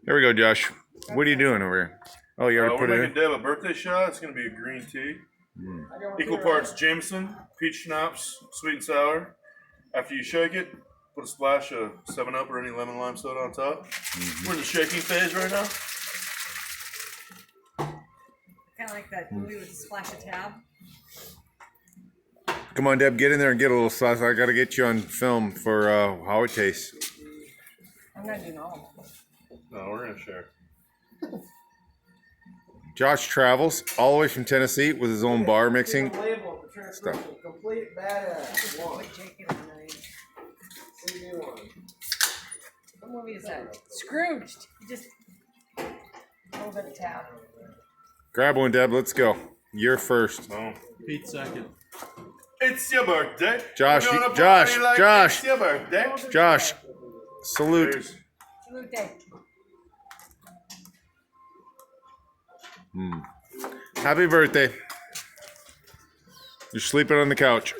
There we go, Josh. What are you doing over here? Oh, you already put We're it making in? Deb a birthday shot. It's going to be a green tea. Equal parts Jameson, peach schnapps, sweet and sour. After you shake it, put a splash of 7-Up or any lemon lime soda on top. We're in the shaking phase right now. Kind of like that movie with the splash of tab. Come on, Deb, get in there and get a little sauce. I got to get you on film for how it tastes. I'm not doing all of them. No, we're going to share. Josh travels all the way from Tennessee with his own bar mixing stuff. Complete badass. One. Put Jake in on it. CD1. What movie is that? Scrooged. You just hold it tab. Grab one, Deb. Let's go. You're first. No. Pete second. It's your birthday. Josh, We're gonna Josh, party like Josh. It's your birthday. Josh, salute. Cheers. Salute day. Happy birthday. You're sleeping on the couch.